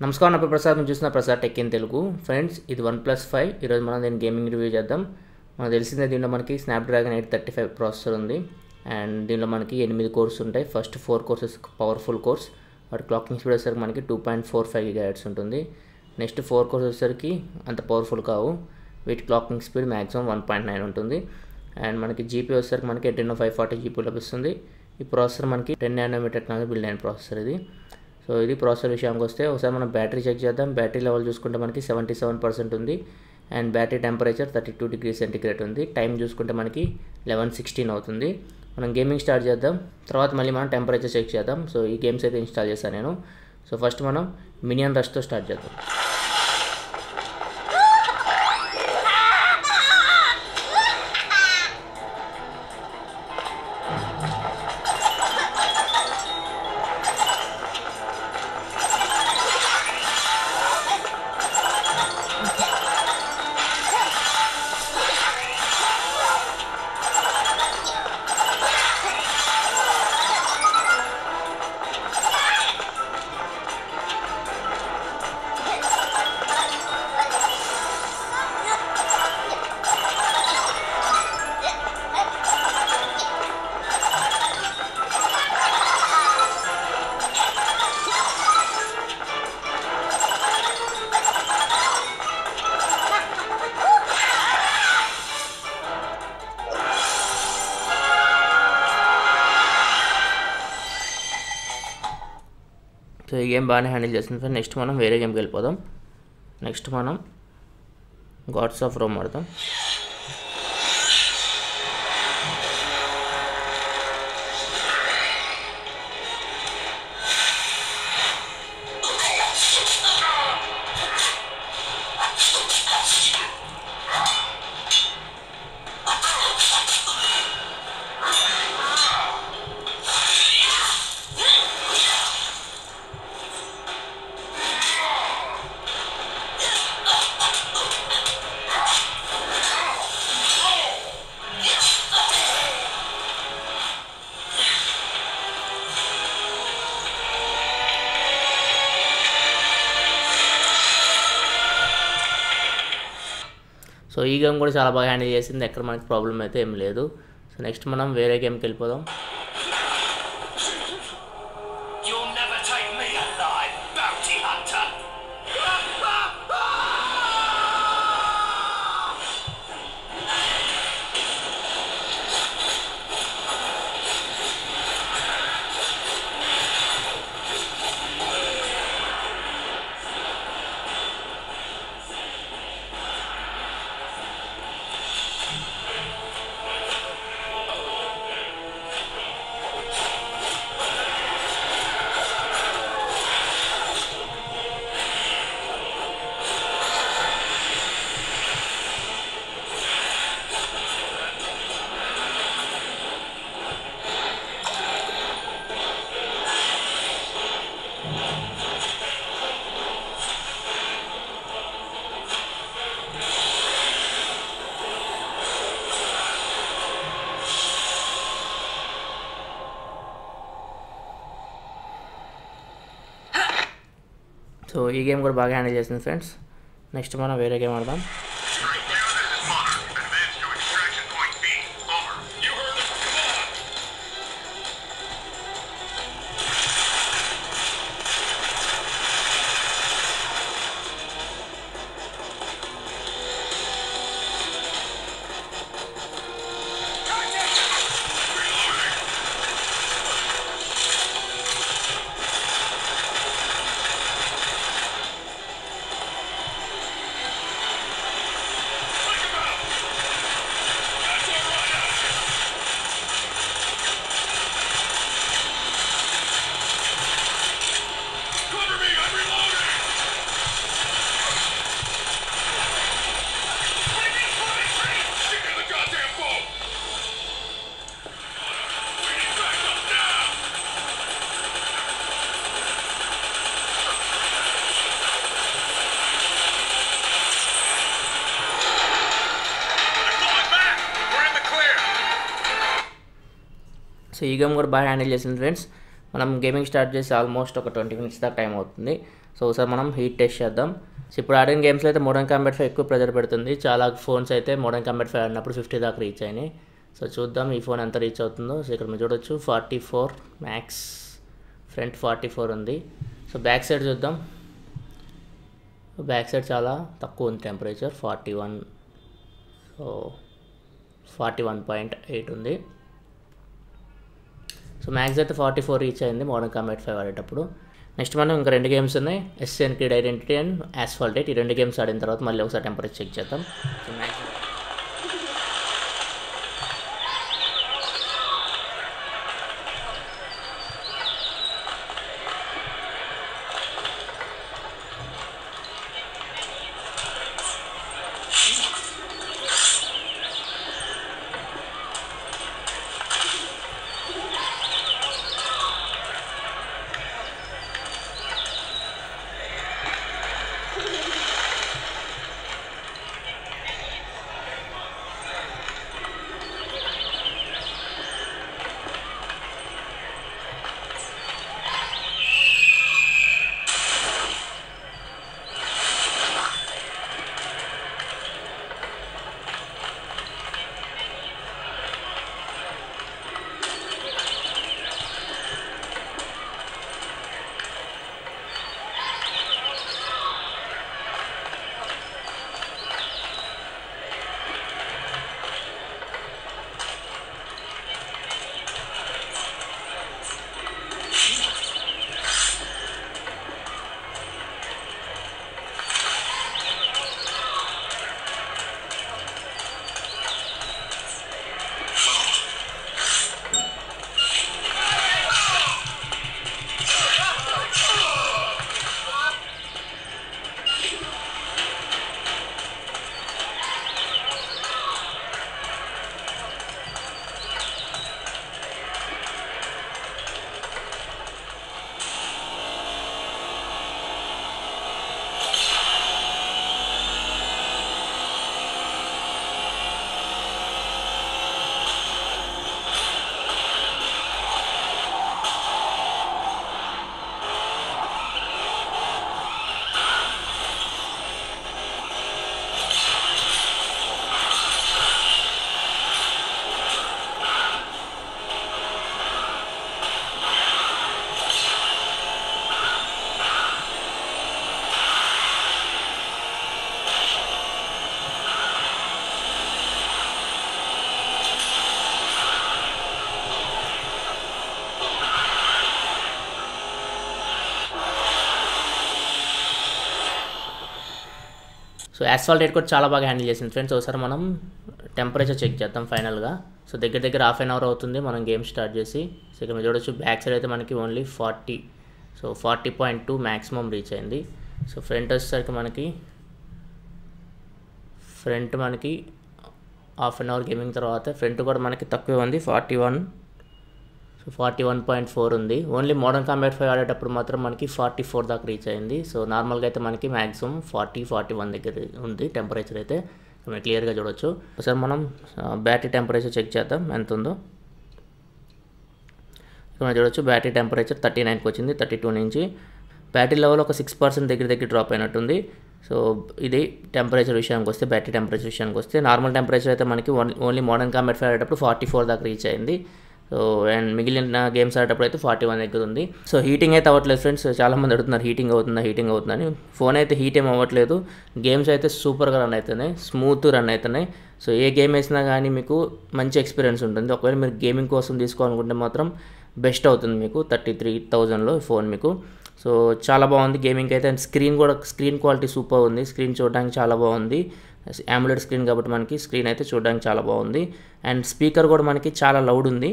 నమస్కారం నా పేరు ప్రసాద్ మీరు చూస్తున్న Prasad tech in Telugu friends ఇది OnePlus 5 ఈరోజు మనం దీని గేమింగ్ రివ్యూ చేద్దాం మనకు తెలిసిందే దీనిలో మనకి స్నాప్డ్రాగన్ 835 ప్రాసెసర్ ఉంది అండ్ దీనిలో మనకి 8 కోర్స్ ఉంటాయి ఫస్ట్ 4 కోర్సెస్ పవర్ఫుల్ కోర్స్ వాటి క్లాకింగ్ స్పీడ్ వచ్చేసరికి మనకి 2.45 GHz ఉంటుంది నెక్స్ట్ 4 కోర్స్ వచ్చేసరికి అంత పవర్ఫుల్ కావు వీటి క్లాకింగ్ స్పీడ్ మ్యాక్సిమం 1.9 ఉంటుంది అండ్ మనకి జీపీ వచ్చేసరికి మనకి Adreno 540 జీపీ లభిస్తుంది ఈ ప్రాసెసర్ మనకి 10 nm టెక్నాలజీ బిల్డ్ అయిన ప్రాసెసర్ ఇది సో ఇది ప్రాసెసర్ విషయానికి వస్తే ఒకసారి మనం బ్యాటరీ చెక్ చేద్దాం బ్యాటరీ లెవెల్ చూసుకుంటే మనకి 77% ఉంది and battery temperature 32 degrees centigrade ఉంది టైం చూసుకుంటే మనకి 11:16 అవుతుంది మనం గేమింగ్ స్టార్ట్ చేద్దాం తర్వాత మళ్ళీ మనం టెంపరేచర్ చెక్ చేద్దాం సో ఈ గేమ్స్ అయితే ఇన్స్టాల్ చేశాను నేను సో ఫస్ట్ మనం మినియన్ రష్తో స్టార్ట్ చేద్దాం సో ఈ గేమ్ బాగానే హ్యాండిల్ చేస్తుంది సార్ నెక్స్ట్ మనం వేరే గేమ్కి వెళ్ళిపోదాం నెక్స్ట్ మనం గాడ్స్ ఆఫ్ రోమ్ ఆడదాం సో ఈ గేమ్ కూడా చాలా బాగా హ్యాండిల్ చేసింది ఎక్కడ మనకి ప్రాబ్లం అయితే ఏం లేదు సో నెక్స్ట్ మనం వేరే గేమ్కి వెళ్ళిపోదాం సో ఈ గేమ్ కూడా బాగా హ్యాండిల్ చేసింది ఫ్రెండ్స్ నెక్స్ట్ మనం వేరే గేమ్ ఆడదాం సో ఈ గేమ్ కూడా బాగా హ్యాండిల్ చేసింది ఫ్రెండ్స్. మనం గేమింగ్ స్టార్ట్ చేసి ఆల్మోస్ట్ ఒక 20 minutes దాకా టైం అవుతుంది. సో ఒకసారి మనం హీట్ టెస్ట్ చేద్దాం. సో ఇప్పుడు ఆడిన గేమ్స్లో అయితే మోడర్న్ కాంబాట్ 5 ఎక్కువ ప్రెజర్ పెడుతుంది. చాలా ఫోన్స్ అయితే మోడర్న్ కాంబాట్ 5 ఆడినప్పుడు 50 దాకా రీచ్ అయినాయి. సో చూద్దాం ఈ ఫోన్ ఎంత రీచ్ అవుతుందో. సో ఇక్కడ మీరు చూడొచ్చు 44 మ్యాక్స్, ఫ్రంట్ 44 ఉంది. సో బ్యాక్ సైడ్ చూద్దాం. బ్యాక్ సైడ్ చాలా తక్కువ ఉంది టెంపరేచర్, 41. సో 41.8 ఉంది. సో మ్యాక్స్ అయితే 44 రీచ్ అయింది మోడర్న్ కాంబాట్ 5 ఆడేటప్పుడు. నెక్స్ట్ మనం ఇంకా 2 గేమ్స్ ఉన్నాయి, assassins creed identity and asphalt 8. ఈ 2 గేమ్స్ ఆడిన తర్వాత మళ్ళీ ఒకసారి టెంపరేచర్ చెక్ చేద్దాం. సో మ్యాక్స్ సో యాస్ఫాల్ట్ 8 కూడా చాలా బాగా హ్యాండిల్ చేసింది ఫ్రెండ్స్. ఒకసారి మనం టెంపరేచర్ చెక్ చేద్దాం ఫైనల్గా. సో దగ్గర హాఫ్ అన్ అవర్ అవుతుంది మనం గేమ్ స్టార్ట్ చేసి. సో ఇక్కడ మీరు చూడొచ్చు బ్యాక్ సైడ్ అయితే మనకి ఓన్లీ 40, సో 40.2 మ్యాక్సిమం రీచ్ అయింది. సో ఫ్రంట్ వచ్చేసరికి ఫ్రంట్ మనకి హాఫ్ అన్ అవర్ గేమింగ్ తర్వాత ఫ్రంట్ కూడా మనకి తక్కువే ఉంది, 41. సో 41.4 ఉంది. ఓన్లీ మోడర్న్ కాంబాట్ 5 ఆడేటప్పుడు మాత్రం మనకి 44 దాకా రీచ్ అయింది. సో నార్మల్గా అయితే మనకి మ్యాక్సిమం 40-41 దగ్గర ఉంది టెంపరేచర్ అయితే మీరు క్లియర్గా చూడొచ్చు. ఒకసారి మనం బ్యాటరీ టెంపరేచర్ చెక్ చేద్దాం ఎంత ఉందో. ఇక్కడ చూడొచ్చు బ్యాటరీ టెంపరేచర్ 39కి వచ్చింది 32 నుంచి. బ్యాటరీ లెవెల్ ఒక 6% దగ్గర డ్రాప్ అయినట్టుంది. సో ఇది టెంపరేచర్ విషయానికి వస్తే, బ్యాటరీ టెంపరేచర్ విషయానికి వస్తే నార్మల్ టెంపరేచర్ అయితే మనకి ఓన్లీ మోడర్న్ కాంబాట్ 5 ఆడేటప్పుడు 44 దాకా రీచ్ అయింది. సో అండ్ మిగిలిన గేమ్స్ ఆడేటప్పుడు అయితే 41 దగ్గర ఉంది. సో హీటింగ్ అయితే అవ్వట్లేదు ఫ్రెండ్స్. చాలామంది అడుగుతున్నారు హీటింగ్ అవుతుందని. ఫోన్ అయితే హీట్ ఏం అవ్వట్లేదు. గేమ్స్ అయితే సూపర్గా రన్ అవుతున్నాయి, స్మూత్ రన్ అవుతున్నాయి. సో ఏ గేమ్ వేసినా కానీ మీకు మంచి ఎక్స్పీరియన్స్ ఉంటుంది. ఒకవేళ మీరు గేమింగ్ కోసం తీసుకోవాలనుకుంటే మాత్రం బెస్ట్ అవుతుంది మీకు. 33,000లో ఫోన్ మీకు. సో చాలా బాగుంది గేమింగ్ అయితే. అండ్ స్క్రీన్ క్వాలిటీ సూపర్ ఉంది. స్క్రీన్ చూడడానికి చాలా బాగుంది. AMOLED స్క్రీన్ కాబట్టి మనకి స్క్రీన్ అయితే చూడడానికి చాలా బాగుంది. అండ్ స్పీకర్ కూడా మనకి చాలా లౌడ్ ఉంది.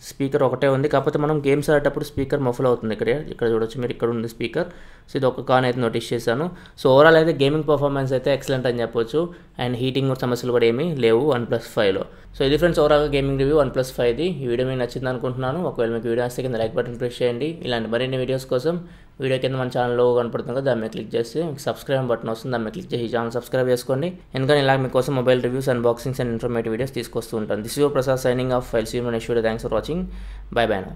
స్పీకర్ ఒకటే ఉంది, కాకపోతే మనం గేమ్స్ ఆడేటప్పుడు స్పీకర్ మఫుల్ అవుతుంది. ఇక్కడ చూడొచ్చు మీరు, ఇక్కడ ఉంది స్పీకర్. సో ఇది ఒక కాన్ అయితే నోటీస్ చేశాను. సో ఓవరాల్ అయితే గేమింగ్ పర్ఫార్మెన్స్ అయితే ఎక్సలెంట్ అని చెప్పొచ్చు. అండ్ హీటింగ్ సమస్యలు కూడా ఏమీ లేవు OnePlus 5లో. సో ఇది ఫ్రెండ్స్ ఓవరాల్గా గేమింగ్ రివ్యూ OnePlus 5ది. ఈ వీడియో మీకు నచ్చింది అనుకుంటున్నాను. ఒకవేళ మీకు వీడియో వస్తే కింద లైక్ బటన్ ప్రెస్ చేయండి. ఇలాంటి మరిన్ని వీడియోస్ కోసం వీడియో కింద మన ఛానల్లో కనపడుతుంది కదా, దాని మీద క్లిక్ చేస్తే సబ్స్క్రైబ్ బటన్ వస్తుంది, దాని మీద క్లిక్ చేసి ఛానల్ సబ్స్క్రైబ్ చేసుకోండి. ఎందుకంటే ఇలా మీకోసం mobile reviews, unboxings and informative videos తీసుకొస్తూ ఉంటాను. This your Prasad signing off. I'll see you next video. Thanks for watching. Bye bye now.